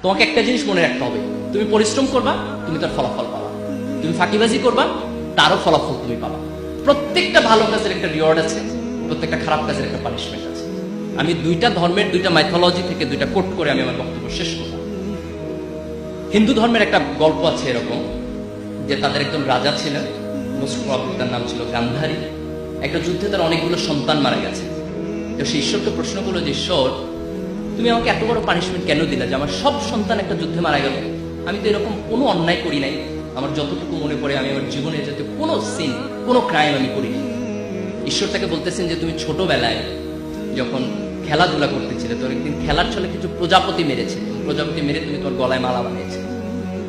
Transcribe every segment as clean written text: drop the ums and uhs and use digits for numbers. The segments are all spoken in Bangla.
তোমাকে একটা জিনিস মনে রাখতে হবে, তুমি পরিশ্রম করবা, তুমি তার ফলাফল পাবা। তুমি ফাঁকিবাজি করবা, তারও ফলাফল তুমি পাবা। প্রত্যেকটা ভালো কাজের একটা রিওয়ার্ড আছে, প্রত্যেকটা খারাপ কাজের একটা পানিশমেন্ট আছে। আমি দুইটা ধর্মের দুইটা মাইথোলজি থেকে দুইটা কোট করে আমি আমার বক্তব্য শেষ করলাম। হিন্দু ধর্মের একটা গল্প আছে এরকম, যে তাদের একজন রাজা ছিলেন, মোস্ট প্রবাবলি তার নাম ছিল গান্ধারী। একটা যুদ্ধে তার অনেকগুলো সন্তান মারা গেছে। তো সে ঈশ্বরকে প্রশ্ন করলো যে, ঈশ্বর, তুমি আমাকে এত বড় পানিশমেন্ট কেন দিলে যে আমার সব সন্তান একটা যুদ্ধে মারা গেল? আমি তো এরকম কোনো অন্যায় করি নাই। আমার যতটুকু মনে পড়ে আমি আমার জীবনে যাতে কোনো সিন, কোনো ক্রাইম আমি করিনি। ঈশ্বর তাকে বলতেছেন যে তুমি ছোটবেলায় যখন খেলাধুলা করতেছিলে, তোর একদিন খেলার ছলে কিছু প্রজাপতি মেরেছে, প্রজাপতি মেরে তুমি তোমার গলায় মালা বানিয়েছে।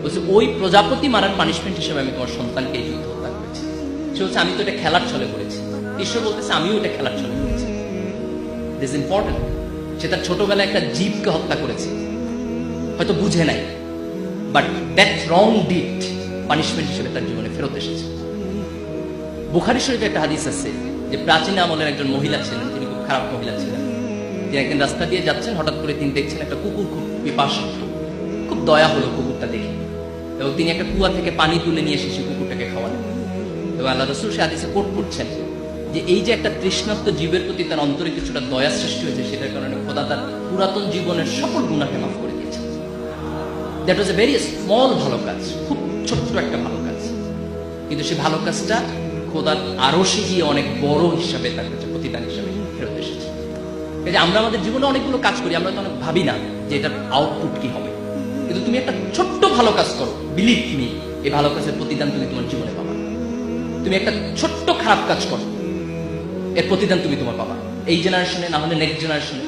বলছে ওই প্রজাপতি মারার পানিশমেন্ট হিসেবে আমি তোমার সন্তানকে এই যুদ্ধ হত্যা করেছি। সে বলছে আমি তো এটা খেলার ছলে করেছি। ঈশ্বর বলতেছে আমিও এটা খেলার ছলে করেছি। This important. সে তার ছোটবেলায় একটা জীবকে হত্যা করেছে, হয়তো বুঝে নাই, but that wrong did punishment হিসেবে তার জীবনে ফেরত এসেছে। বুখারী শরীফে একটা হাদিস আছে যে প্রাচীন আমলের একজন মহিলা ছিলেন, তিনি খুব খারাপ মহিলা ছিলেন। তিনি একদিন রাস্তা দিয়ে যাচ্ছেন, হঠাৎ করে তিনি দেখছেন একটা কুকুর খুব পিপাসার্থ। খুব দয়া হলো কুকুরটা দেখে, এবং তিনি একটা কুয়া থেকে পানি তুলে নিয়ে এসে সেই কুকুরটাকে খাওয়ালেন। এবং আল্লাহ রাসূল সে হাদিসে কোট করছেন যে এই যে একটা তৃষ্ণার্ত জীবের প্রতি তার অন্তরে কিছুটা দয়া সৃষ্টি হয়েছে, সেটার কারণে খোদা তার পুরাতন জীবনের সকল গুনাহকে মাফ করে দিয়েছেন। That was a very small ভালো কাজ, খুব ছোট্ট একটা ভালো কাজ, কিন্তু সেই ভালো কাজটা খোদার আরশে গিয়ে অনেক বড় হিসাবে তার কাছে প্রতিদান হিসাবে ফেরত এসেছে। এই যে আমরা আমাদের জীবনে অনেকগুলো কাজ করি, আমরা তো অনেক ভাবি না যে এটার আউটপুট কি হবে, কিন্তু তুমি একটা ছোট্ট ভালো কাজ করো, বিলিভ মি, এই ভালো কাজের প্রতিদান তুমি তোমার জীবনে পাবা। তুমি একটা ছোট্ট খারাপ কাজ করো, এর প্রতিদান তুমি তোমার পাবা, এই জেনারেশনে না হলে নেক্সট জেনারেশনে।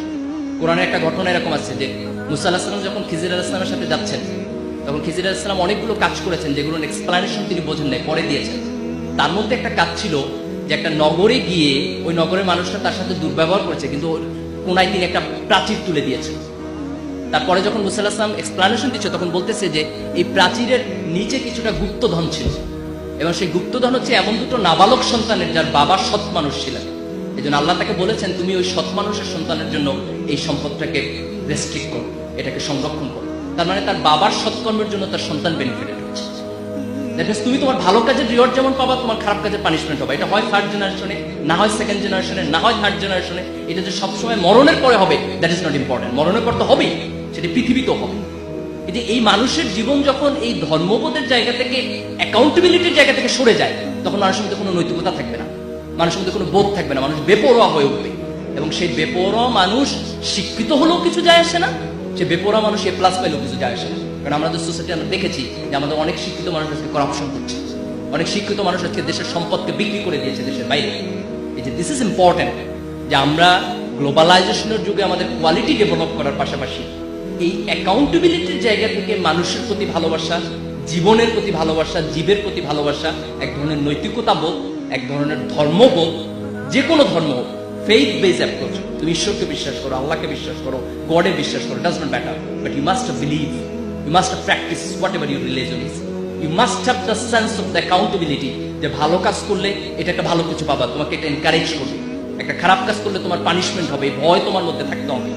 কোরআনের একটা ঘটনা এরকম আছে যে মুসা আলাইহিস সালাম যখন খিজির আলাইহিস সালামের সাথে যাচ্ছেন, তখন খিজির আলাইহিস সালাম অনেকগুলো কাজ করেছেন যেগুলোর এক্সপ্লানেশন তিনি বোঝেন নাই, পরে দিয়েছেন। তার মধ্যে একটা কাজ ছিল যে একটা নগরে গিয়ে ওই নগরের মানুষরা তার সাথে দুর্ব্যবহার করেছে, কিন্তু কোনায় তিনি একটা প্রাচীর তুলে দিয়েছেন। তারপরে যখন মুসা আলাইহিস সালাম এক্সপ্লানেশন দিচ্ছে, তখন বলতেছে যে এই প্রাচীরের নিচে কিছুটা গুপ্তধন ছিল, এবং সেই গুপ্তধন হচ্ছে এমন দুটো নাবালক সন্তানের যার বাবা সৎ মানুষ ছিলেন। এই জন্য আল্লাহ তাকে বলেছেন তুমি ওই সৎ মানুষের সন্তানের জন্য এই সম্পদটাকে রেস্ট্রিক্ট করো, এটাকে সংরক্ষণ করো। তার মানে তার বাবার সৎকর্মের জন্য তার সন্তান বেনিফিটেড হচ্ছে। তুমি তোমার ভালো কাজের রিওয়ার্ড যেমন পাবা, তোমার খারাপ কাজের পানিশমেন্ট হবে। এটা হয় থার্ড জেনারেশনে, না হয় সেকেন্ড জেনারেশনে, না হয় থার্ড জেনারেশনে। এটা যে সবসময় মরণের পরে হবে দ্যাট ইজ নট ইম্পর্টেন্ট। মরণের পর তো হবেই, সেটা পৃথিবীতেও হবে। কিন্তু এই মানুষের জীবন যখন এই ধর্মবোধের জায়গা থেকে, অ্যাকাউন্টেবিলিটির জায়গা থেকে সরে যায়, তখন মানুষের মধ্যে কোনো নৈতিকতা থাকবে না, মানুষের মধ্যে কোনো বোধ থাকবে না, মানুষ বেপরোয়া হয়ে উঠবে। এবং সেই বেপরোয়া মানুষ শিক্ষিত হলেও কিছু যায় আসে না, সে বেপরোয়া মানুষ এ প্লাস পাইলেও কিছু যায় আসে না। কারণ আমাদের সোসাইটি আমরা দেখেছি যে আমাদের অনেক শিক্ষিত মানুষ আজকে করাপশন করছে, অনেক শিক্ষিত মানুষ আজকে দেশের সম্পদকে বিক্রি করে দিয়েছে দেশের বাইরে। এই যে দিস ইজ ইম্পর্টেন্ট যে আমরা গ্লোবালাইজেশনের যুগে আমাদের কোয়ালিটি ডেভেলপ করার পাশাপাশি এই অ্যাকাউন্টেবিলিটির জায়গা থেকে মানুষের প্রতি ভালোবাসা, জীবনের প্রতি ভালোবাসা, জীবের প্রতি ভালোবাসা, এক ধরনের নৈতিকতা বোধ, এক ধরনের ধর্মবোধ, যে কোনো ধর্ম হোক, ফেইথ বেস অ্যাপ্রোচ। তুমি ঈশ্বরকে বিশ্বাস করো, আল্লাহকে বিশ্বাস করো, গডে বিশ্বাস করো, does not matter, but you must believe, you must practise whatever your religion is. You must have the sense of the accountability, যে ভালো কাজ করলে এটা একটা ভালো কিছু পাবা, তোমাকে এটা এনকারেজ করবে। একটা খারাপ কাজ করলে তোমার পানিশমেন্ট হবে, ভয় তোমার মধ্যে থাকতে হবে।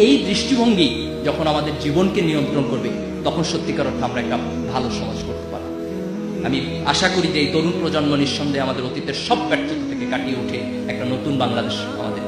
এই দৃষ্টিভঙ্গি যখন আমাদের জীবনকে নিয়ন্ত্রণ করবে, তখন সত্যিকার অর্থে আমরা একটা ভালো সমাজ করতে পারব। আমি আশা করি যে এই তরুণ প্রজন্ম নিঃসন্দেহে আমাদের অতীতের সব ব্যর্থতা থেকে কাটিয়ে উঠে একটা নতুন বাংলাদেশ আমাদের